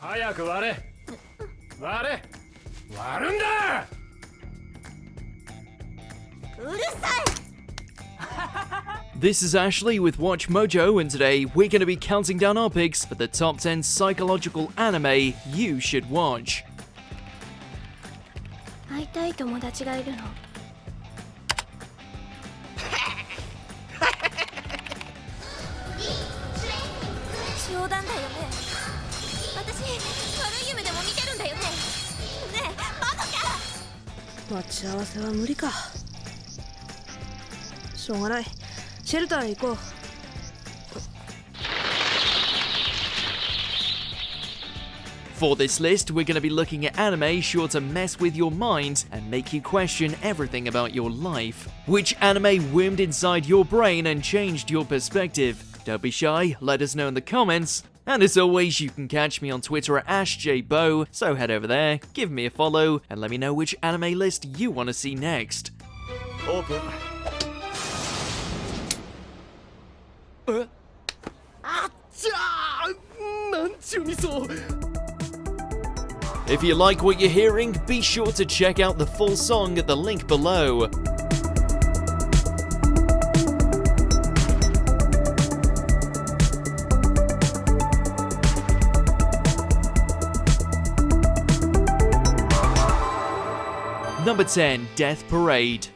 早く割れ割れ割るんだうるさい This is Ashley with Watch Mojo, and today we're going to be counting down our picks for the top 10 psychological anime you should watch. 会いたい友達がいるの冗談だよね私悪い夢でも見てるんだよねねえマドカ待ち合わせは無理かしょうがないシェルターへ行こうFor this list, we're going to be looking at anime sure to mess with your mind and make you question everything about your life. Which anime wormed inside your brain and changed your perspective? Don't be shy, let us know in the comments. And as always, you can catch me on Twitter at AshJBo, so head over there, give me a follow, and let me know which anime list you want to see next. Open. If you like what you're hearing, be sure to check out the full song at the link below. Number 10, Death Parade.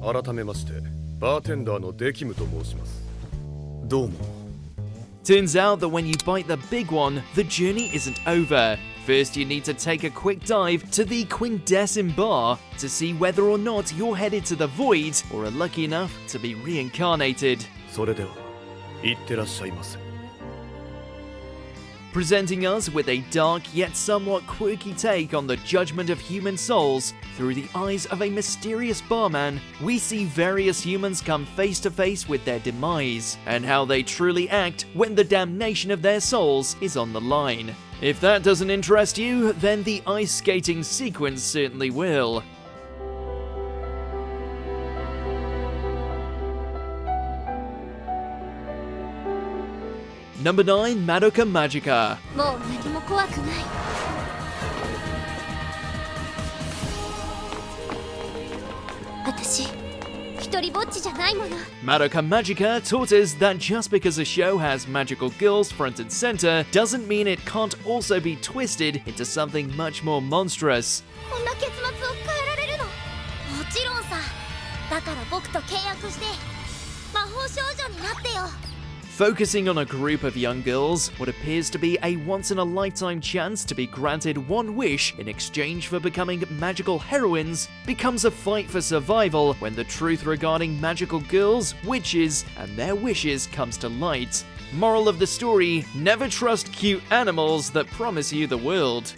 改めましてバーテンダーのデキムと申しますどうも Turns out that when you bite the big one, the journey isn't over. First, you need to take a quick dive to the Quindecim Bar to see whether or not you're headed to the void or are lucky enough to be reincarnated. それでは行ってらっしゃいませ Presenting us with a dark yet somewhat quirky take on the judgment of human souls, through the eyes of a mysterious barman, we see various humans come face to face with their demise, and how they truly act when the damnation of their souls is on the line. If that doesn't interest you, then the ice skating sequence certainly will. Number 9, Madoka Magicka. もう何も怖くない私一人ぼっちじゃないもの Madoka Magicka taught us that just because a show has magical girls front and center doesn't mean it can't also be twisted into something much more monstrous. こんな結末を変えられるのもちろんさだから僕と契約して魔法少女になってよ Focusing on a group of young girls, what appears to be a once-in-a-lifetime chance to be granted one wish in exchange for becoming magical heroines becomes a fight for survival when the truth regarding magical girls, witches, and their wishes comes to light. Moral of the story, never trust cute animals that promise you the world.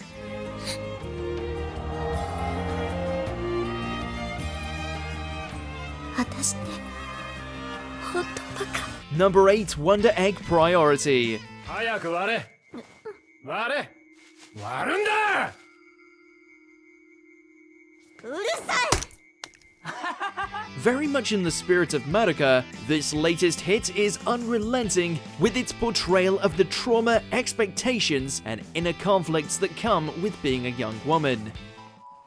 Number 8, Wonder Egg Priority. 早く割れ割れ割るんだうるさい Very much in the spirit of Madoka, this latest hit is unrelenting with its portrayal of the trauma, expectations, and inner conflicts that come with being a young woman.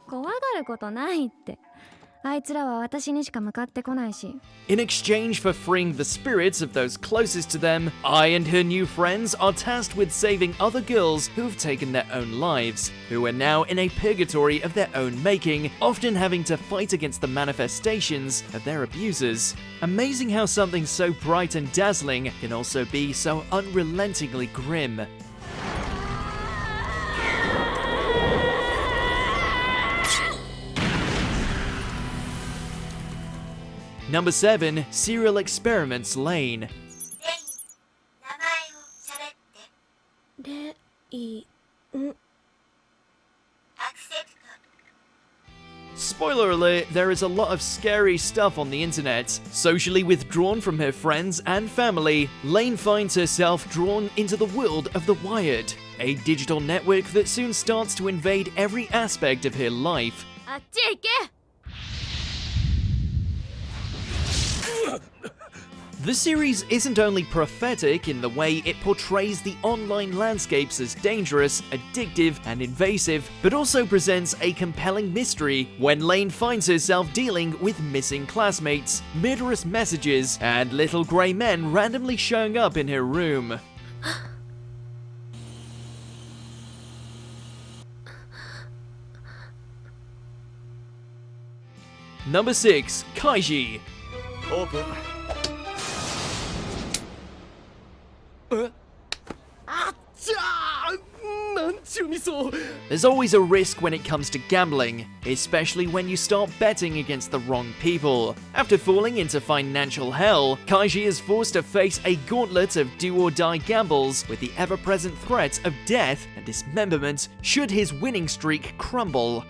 怖がることないってあいつらは私にしか向かってこないし In exchange for freeing the spirits of those closest to them, Ai and her new friends are tasked with saving other girls who have taken their own lives, who are now in a purgatory of their own making, often having to fight against the manifestations of their abusers. Amazing how something so bright and dazzling can also be so unrelentingly grim. Number 7, Serial Experiments Lane. レイ Spoiler alert, there is a lot of scary stuff on the internet. Socially withdrawn from her friends and family, Lane finds herself drawn into the world of the Wired, a digital network that soon starts to invade every aspect of her life. あっちへ行け The series isn't only prophetic in the way it portrays the online landscapes as dangerous, addictive, and invasive, but also presents a compelling mystery when Lane finds herself dealing with missing classmates, murderous messages, and little grey men randomly showing up in her room. Number 6. Kaiji. オープン。あっちゃー、なんちゅうミソ。 There's always a risk when it comes to gambling, especially when you start betting against the wrong people. After falling into financial hell, Kaiji is forced to face a gauntlet of do-or-die gambles with the ever-present threat of death and dismemberment should his winning streak crumble.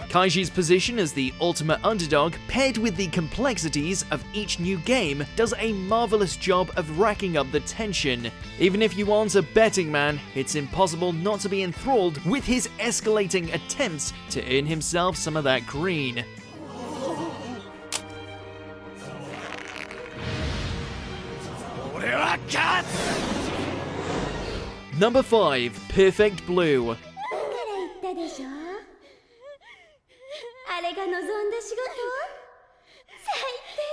Kaiji's position as the ultimate underdog, paired with the complexities of each new game, does a marvelous job of racking up the tension. Even if you aren't a betting man, it's impossible not to be enthralled with his escalating attempts to earn himself some of that green. Number 5. Perfect Blue. でしょあれが望んだ仕事最低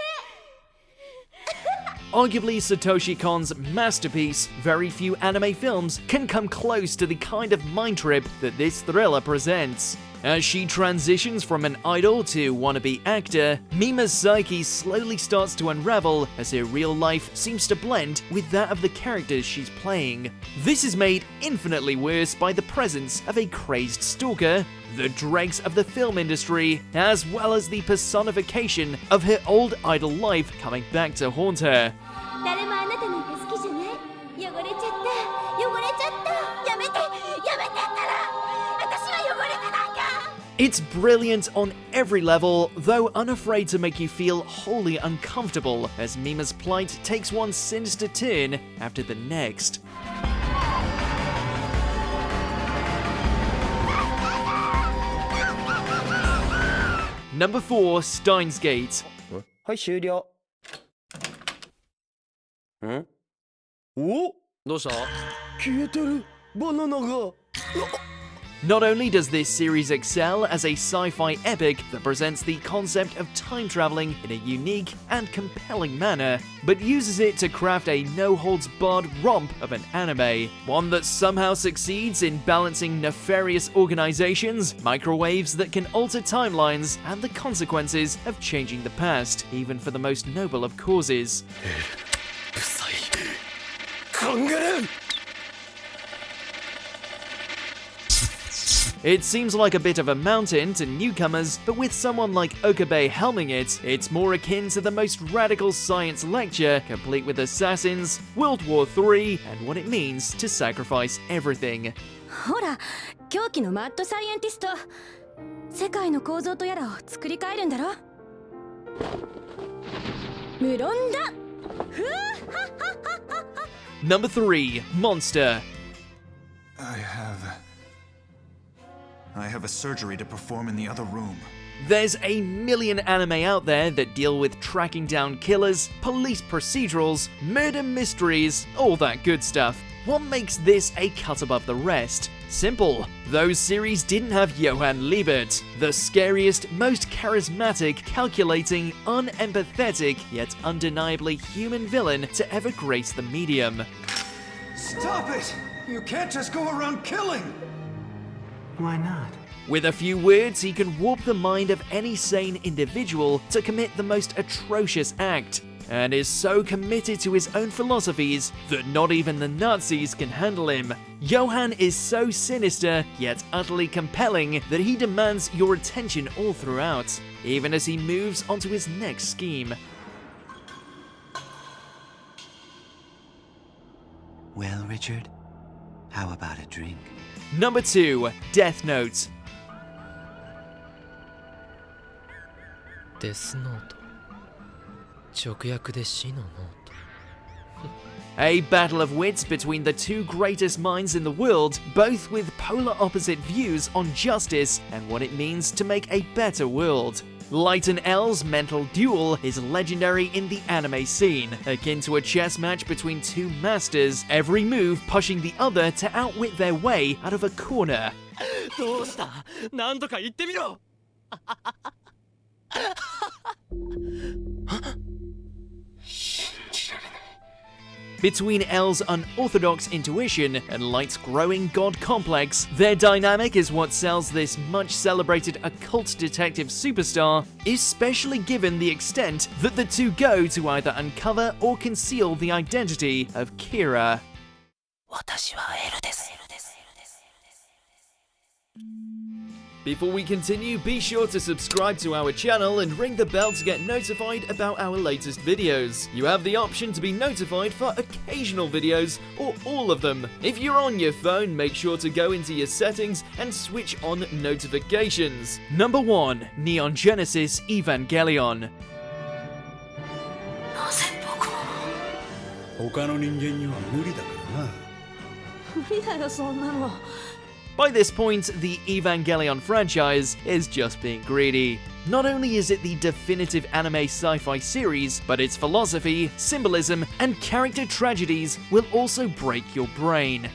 Arguably Satoshi Kon's masterpiece, very few anime films can come close to the kind of mind trip that this thriller presents. As she transitions from an idol to wannabe actor, Mima's psyche slowly starts to unravel as her real life seems to blend with that of the characters she's playing. This is made infinitely worse by the presence of a crazed stalker, the dregs of the film industry, as well as the personification of her old idol life coming back to haunt her. 誰もあなたなんて好きじゃない汚れちゃったやめてったら私は汚れてないか It's brilliant on every level, though unafraid to make you feel wholly uncomfortable as Mima's plight takes one sinister turn after the next. Number 4. Steins Gate. はい、終了。ん？お？どうした？消えてる。バナナが。 Not only does this series excel as a sci-fi epic that presents the concept of time traveling in a unique and compelling manner, but uses it to craft a no-holds-barred romp of an anime, one that somehow succeeds in balancing nefarious organizations, microwaves that can alter timelines, and the consequences of changing the past, even for the most noble of causes. 不細。カンガルー。 It seems like a bit of a mountain to newcomers, but with someone like Okabe helming it, it's more akin to the most radical science lecture, complete with assassins, World War III, and what it means to sacrifice everything. ほら狂気のマッドサイエンティスト世界の構造とやらを作り変えるんだろ無論だ Number 3. Monster. I have a surgery to perform in the other room. There's a million anime out there that deal with tracking down killers, police procedurals, murder mysteries, all that good stuff. What makes this a cut above the rest? Simple. Those series didn't have Johann Liebert, the scariest, most charismatic, calculating, unempathetic, yet undeniably human villain to ever grace the medium. Stop it! You can't just go around killing! Why not? With a few words, he can warp the mind of any sane individual to commit the most atrocious act, and is so committed to his own philosophies that not even the Nazis can handle him. Johann is so sinister, yet utterly compelling, that he demands your attention all throughout, even as he moves onto his next scheme. Well, Richard, how about a drink? Number 2. Death Note. デスノート直訳で死のノート A battle of wits between the two greatest minds in the world, both with polar opposite views on justice and what it means to make a better world. Light and L's mental duel is legendary in the anime scene, akin to a chess match between two masters, every move pushing the other to outwit their way out of a corner. どうした？何とか言ってみろ。Between L's unorthodox intuition and Light's growing god complex, their dynamic is what sells this much celebrated occult detective superstar, especially given the extent that the two go to either uncover or conceal the identity of Kira. 私はエルです。 Before we continue, be sure to subscribe to our channel and ring the bell to get notified about our latest videos. You have the option to be notified for occasional videos or all of them. If you're on your phone, make sure to go into your settings and switch on notifications. Number 1. Neon Genesis Evangelion. 他の人間には無理だからな。無理だよそんなの。 By this point, the Evangelion franchise is just being greedy. Not only is it the definitive anime sci-fi series, but its philosophy, symbolism, and character tragedies will also break your brain.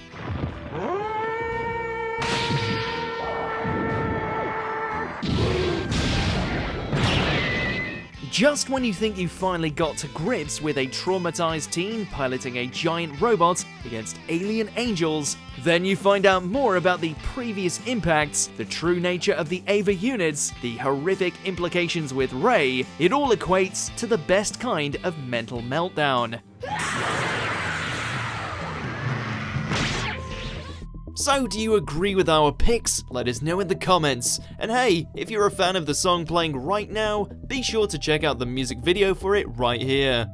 Just when you think you finally got to grips with a traumatized teen piloting a giant robot against alien angels, then you find out more about the previous impacts, the true nature of the Ava units, the horrific implications with Rei. It all equates to the best kind of mental meltdown. So, do you agree with our picks? Let us know in the comments. And hey, if you're a fan of the song playing right now, be sure to check out the music video for it right here.